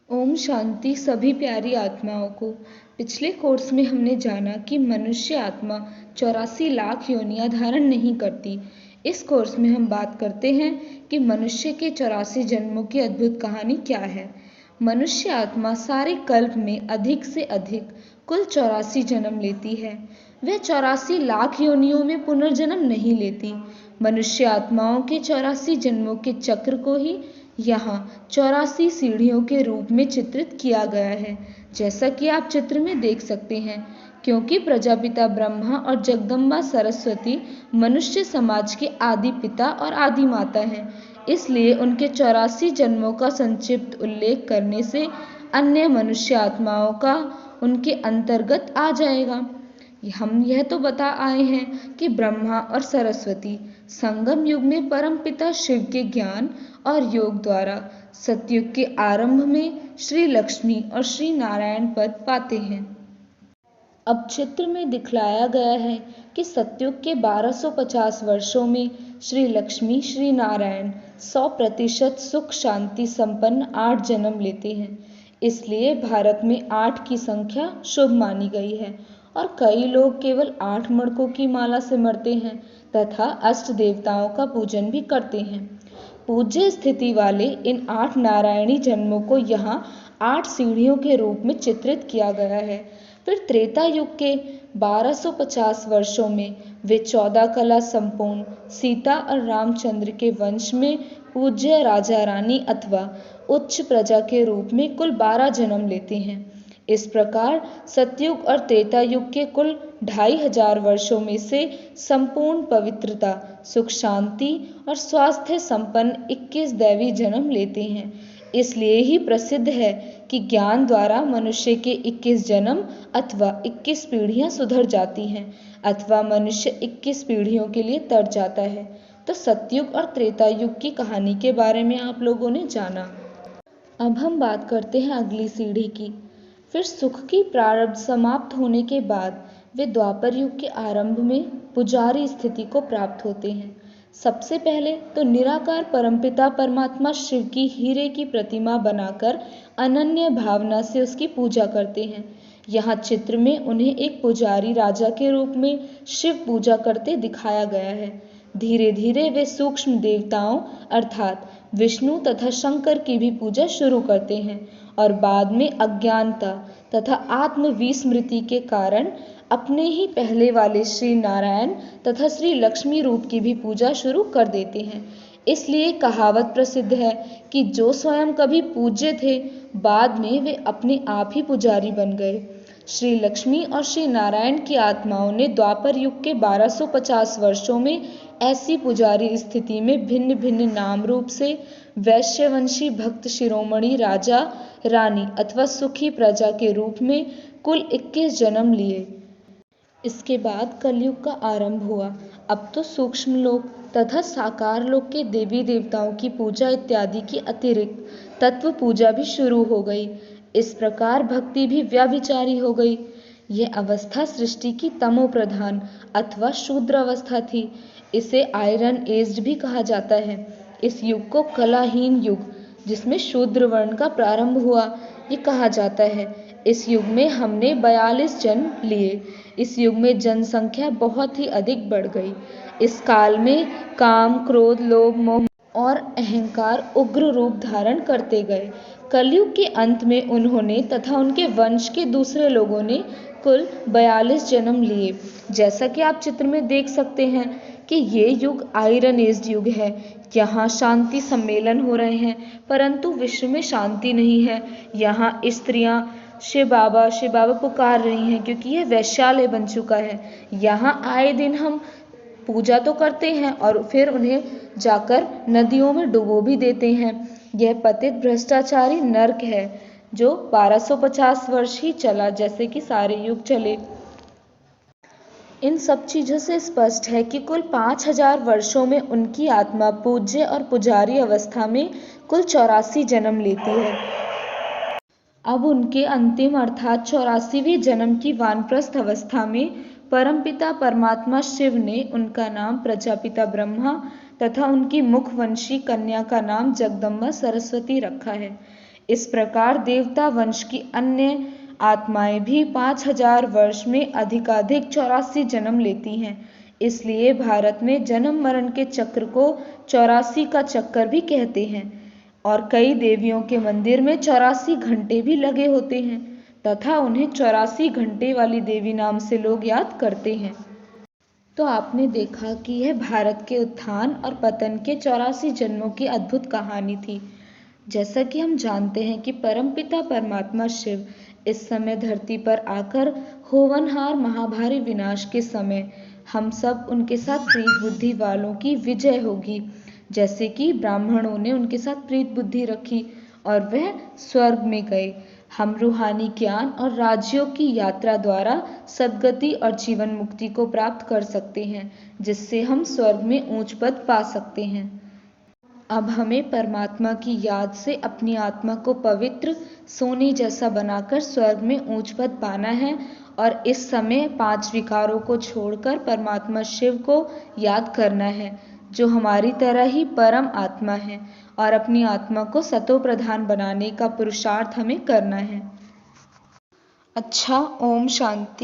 ओम शांति सभी प्यारी आत्माओं को। पिछले कोर्स में हमने जाना कि मनुष्य आत्मा 84 लाख योनियां धारण नहीं करती। इस कोर्स में हम बात करते हैं कि मनुष्य के 84 जन्मों की अद्भुत कहानी क्या है। मनुष्य आत्मा सारे कल्प में अधिक से अधिक कुल 84 जन्म लेती है। वह 84 लाख योनियों में पुनर्जन्म नहीं लेती। मनुष्य आत्माओं के 84 जन्मों के चक्र को ही यहाँ 84 सीढ़ियों के रूप में चित्रित किया गया है, जैसा कि आप चित्र में देख सकते हैं। क्योंकि प्रजापिता ब्रह्मा और जगदम्बा सरस्वती मनुष्य समाज के आदि पिता और आदि माता हैं, इसलिए उनके 84 जन्मों का संक्षिप्त उल्लेख करने से अन्य मनुष्य आत्माओं का उनके अंतर्गत आ जाएगा। हम यह तो बता आए हैं कि ब्रह्मा और सरस्वती संगम युग में परमपिता शिव के ज्ञान और योग द्वारा सतयुग के आरंभ में श्री लक्ष्मी और श्री नारायण पद पाते हैं। अब चित्र में दिखलाया गया है कि सतयुग के 1250 वर्षों में श्री लक्ष्मी श्री नारायण 100% सुख शांति संपन्न 8 जन्म लेते हैं। इसलिए भारत में 8 की संख्या शुभ मानी गई है और कई लोग केवल 8 मणकों की माला से मरते हैं तथा अष्ट देवताओं का पूजन भी करते हैं। पूज्य स्थिति वाले इन 8 नारायणी जन्मों को यहाँ 8 सीढ़ियों के रूप में चित्रित किया गया है। फिर त्रेता युग के 1250 वर्षों में वे 14 कला संपूर्ण सीता और रामचंद्र के वंश में पूज्य राजा रानी अथवा उच्च प्रजा के रूप में कुल 12 जन्म लेते हैं। इस प्रकार सतयुग और त्रेता युग के कुल 2500 वर्षों में से संपूर्ण पवित्रता, सुख शांति और स्वास्थ्य संपन्न 21 दैवी जन्म लेते हैं। इसलिए ही प्रसिद्ध है कि ज्ञान द्वारा मनुष्य के 21 जन्म अथवा 21 पीढ़ियां सुधर जाती हैं अथवा मनुष्य 21 पीढ़ियों के लिए तर जाता है। तो सतयुग और त्रेता युग की कहानी के बारे में आप लोगों ने जाना। अब हम बात करते हैं अगली सीढ़ी की। फिर सुख की प्रारब्ध समाप्त होने के बाद वे द्वापर युग के आरंभ में पुजारी स्थिति को प्राप्त होते हैं। सबसे पहले तो निराकार परमपिता परमात्मा शिव की हीरे की प्रतिमा बनाकर अनन्य भावना से उसकी पूजा करते हैं। यहाँ चित्र में उन्हें एक पुजारी राजा के रूप में शिव पूजा करते दिखाया गया है। धीरे धीरे वे सूक्ष्म देवताओं अर्थात विष्णु तथा शंकर की भी पूजा शुरू करते हैं और बाद में अज्ञानता तथा आत्मविस्मृति के कारण अपने ही पहले वाले श्री नारायण तथा श्री लक्ष्मी रूप की भी पूजा शुरू कर देते हैं। इसलिए कहावत प्रसिद्ध है कि जो स्वयं कभी पूज्य थे, बाद में वे अपने आप ही पुजारी बन गए। श्री लक्ष्मी और श्री नारायण की आत्माओं ने द्वापर युग के 1250 वर्षों में ऐसी पुजारी स्थिति में भिन्न भिन्न नाम रूप से वैश्यवंशी भक्त शिरोमणि राजा रानी अथवा सुखी प्रजा के रूप में कुल 21 जन्म लिए। इसके बाद कलयुग का आरंभ हुआ। अब तो सूक्ष्म लोक तथा साकार लोक के देवी देवताओं की पूजा इत्यादि की अतिरिक्त तत्व पूजा भी शुरू हो गई। इस प्रकार भक्ति भी व्याभिचारी हो गई। यह अवस्था सृष्टि की तमो प्रधान अथवा शूद्र अवस्था थी। इसे आयरन एज्ड भी कहा जाता है। इस युग को कलाहीन युग, जिसमें शूद्र वर्ण का प्रारंभ हुआ, ये कहा जाता है। इस युग में हमने 42 जन्म लिए। इस युग में जनसंख्या बहुत ही अधिक बढ़ गई। इस काल में काम, क्रोध, लोभ, मोह और अहंकार उग्र रूप धारण करते गए। कलयुग के अंत में उन्होंने तथा उनके वंश के दूसरे लोगों ने कुल 42 जन्म लिए। जैसा कि आप चित्र में देख सकते हैं कि ये युग आयरन एज्ड युग है। यहाँ शांति सम्मेलन हो रहे हैं, परंतु विश्व में शांति नहीं है। यहाँ स्त्रियां शिव बाबा पुकार रही हैं, क्योंकि यह वैश्यालय बन चुका है। यहाँ आए दिन हम पूजा तो करते हैं और फिर उन्हें जाकर नदियों में डुबो भी देते हैं। यह पतित भ्रष्टाचारी नर्क है जो 1250 वर्ष ही चला, जैसे कि सारे युग चले। इन सब चीजों से स्पष्ट है कि कुल 5000 वर्षों में उनकी आत्मा पूज्य और पुजारी अवस्था में कुल 84 जन्म लेती है। अब उनके अंतिम अर्थात 84वें जन्म की वानप्रस्थ अवस्था में परमपिता परमात्मा शिव ने उनका नाम प्रजापिता ब्रह्मा तथा उनकी मुखवंशी कन्या का नाम जगदम्बा सरस्वती रखा है। इस प्रकार देवता वंश की अन्य आत्माएं भी 5000 वर्ष में अधिकाधिक 84 जन्म लेती हैं। इसलिए भारत में जन्म मरण के चक्र को 84 का चक्कर भी कहते हैं। और कई देवियों के मंदिर में 84 घंटे भी लगे होते हैं तथा उन्हें 84 घंटे वाली देवी नाम से लोग याद करते हैं। तो आपने देखा कि यह भारत के उत्थान और पतन के 84 जन्मों की अद्भुत कहानी थी। जैसा कि हम जानते हैं कि परमपिता परमात्मा शिव इस समय धरती पर आकर होवनहार महाभारी विनाश के समय हम सब उनके साथ प्रीत बुद्धि वालों की विजय होगी। जैसे कि ब्राह्मणों ने उनके साथ प्रीत बुद्धि रखी और वह स्वर्ग में गए। हम रूहानी ज्ञान और राज्यों की यात्रा द्वारा सद्गति और जीवन मुक्ति को प्राप्त कर सकते हैं, जिससे हम स्वर्ग में ऊंच पद पा सकते हैं। अब हमें परमात्मा की याद से अपनी आत्मा को पवित्र सोने जैसा बनाकर स्वर्ग में ऊंच पद पाना है और इस समय 5 विकारों को छोड़कर परमात्मा शिव को याद करना है, जो हमारी तरह ही परम आत्मा है, और अपनी आत्मा को सतो प्रधान बनाने का पुरुषार्थ हमें करना है। अच्छा, ओम शांति।